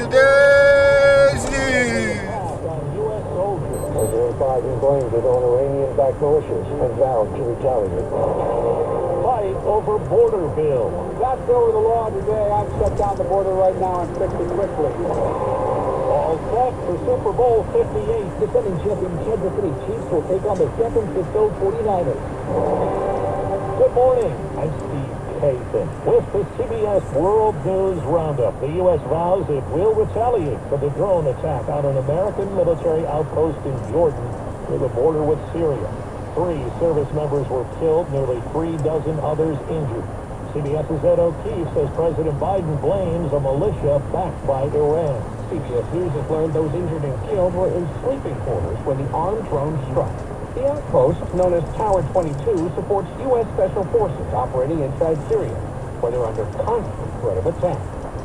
today's news. President Biden blamed it on Iranian-backed militias and vowed to retaliate. Fight over border bill. That's over the law today. I've shut down the border right now and fixed it quickly. All set for Super Bowl 58. Defending champion Kansas City Chiefs will take on the San Francisco 49ers. Good morning. I'm Steve Kathan with the CBS World News Roundup. The U.S. vows it will retaliate for the drone attack on an American military outpost in Jordan near the border with Syria. 3 service members were killed, nearly 3 dozen others injured. CBS's Ed O'Keefe says President Biden blames a militia backed by Iran. CBS News has learned those injured and killed were in sleeping quarters when the armed drone struck. The outpost, known as Tower 22, supports U.S. Special Forces operating inside Syria, where they're under constant threat of attack.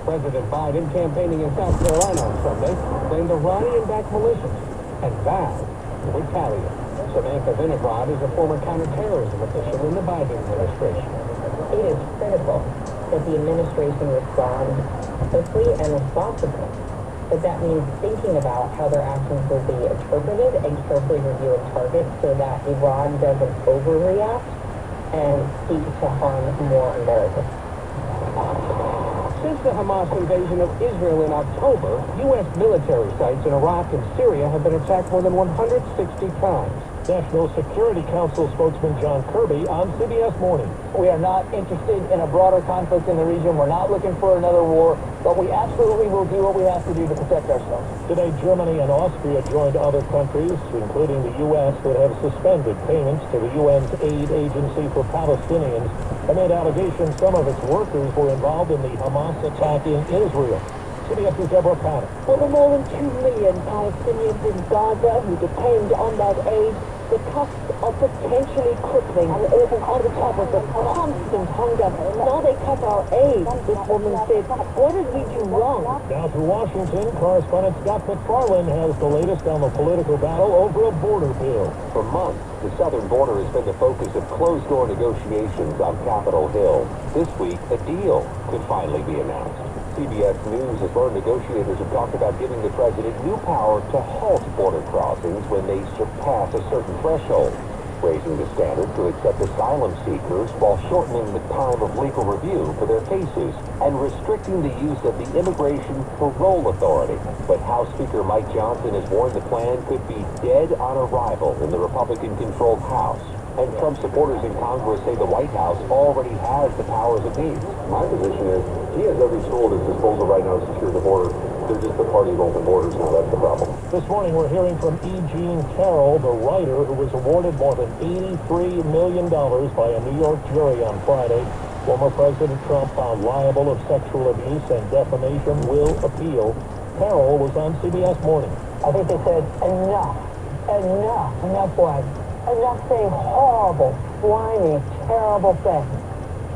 President Biden, campaigning in South Carolina on Sunday, blamed Iranian-backed militias and vowed to retaliate. Samantha Vinograd is a former counterterrorism official in the Biden administration. It is critical that the administration respond quickly and responsibly. But that means thinking about how their actions will be interpreted and carefully reviewing targets so that Iran doesn't overreact and seek to harm more Americans. Since the Hamas invasion of Israel in October, U.S. military sites in Iraq and Syria have been attacked more than 160 times. National Security Council spokesman John Kirby on CBS Morning. We are not interested in a broader conflict in the region. We're not looking for another war, but we absolutely will do what we have to do to protect ourselves. Today, Germany and Austria joined other countries, including the U.S., that have suspended payments to the UN's aid agency for Palestinians amid allegations some of its workers were involved in the Hamas attack in Israel. CBS's Deborah Patter. For the more than 2 million Palestinians in Gaza who depend on that aid, the costs are potentially crippling. And on the top of the constant hunger, now they cut our aid. This woman said, what did we do wrong? Now to Washington, correspondent Scott McFarlane has the latest on the political battle over a border bill. For months, the southern border has been the focus of closed-door negotiations on Capitol Hill. This week, a deal could finally be announced. CBS News has learned negotiators have talked about giving the president new power to halt border crossings when they surpass a certain threshold, raising the standard to accept asylum seekers while shortening the time of legal review for their cases and restricting the use of the Immigration Parole Authority. But House Speaker Mike Johnson has warned the plan could be dead on arrival in the Republican-controlled House. And Trump supporters in Congress say the White House already has the powers it needs. My position is he has every tool at his disposal right now to secure the border. They're just the party of open borders now. That's the problem. This morning, we're hearing from E. Jean Carroll, the writer who was awarded more than $83 million by a New York jury on Friday. Former President Trump, found liable of sexual abuse and defamation, will appeal. Carroll was on CBS Morning. I think they said, enough was. Enough saying horrible, slimy, terrible things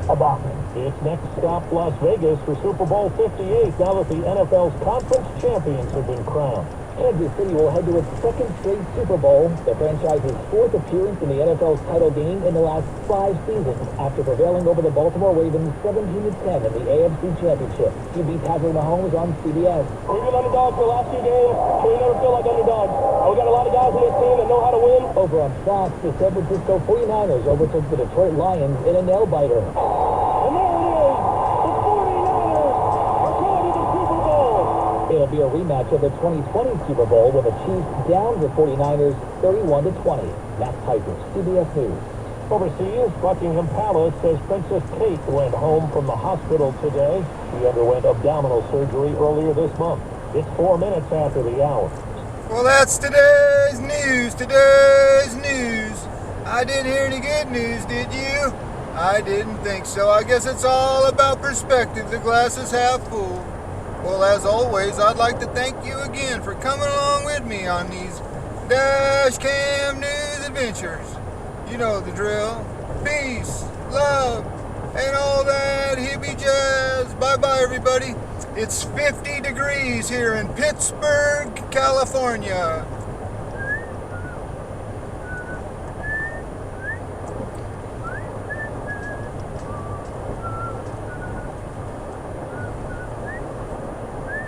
about me. It's next stop Las Vegas for Super Bowl 58 now that the NFL's conference champions have been crowned. Kansas City will head to its second straight Super Bowl, the franchise's 4th appearance in the NFL's title game in the last 5 seasons, after prevailing over the Baltimore Ravens 17-10 in the AFC Championship. QB Patrick Mahomes on CBS. We've been underdogs for the last 2 games, so we never feel like underdogs. We got a lot of guys on this team that know how to win. Over on Fox, the San Francisco 49ers overtook the Detroit Lions in a nail-biter. And there it is! The 49ers are going to the Super Bowl! It'll be a rematch of the 2020 Super Bowl with the Chiefs down the 49ers 31-20. Matt Piper, CBS News. Overseas, Buckingham Palace says Princess Kate went home from the hospital today. She underwent abdominal surgery earlier this month. It's 4 minutes after the hour. Well, that's today's news. Today's news. I didn't hear any good news, did you? I didn't think so. I guess it's all about perspective. The glass is half full. Well, as always, I'd like to thank you again for coming along with me on these Dash Cam News adventures. You know the drill. Peace, love, and all that hippie jazz. Bye-bye, everybody. It's 50 degrees here in Pittsburgh, California.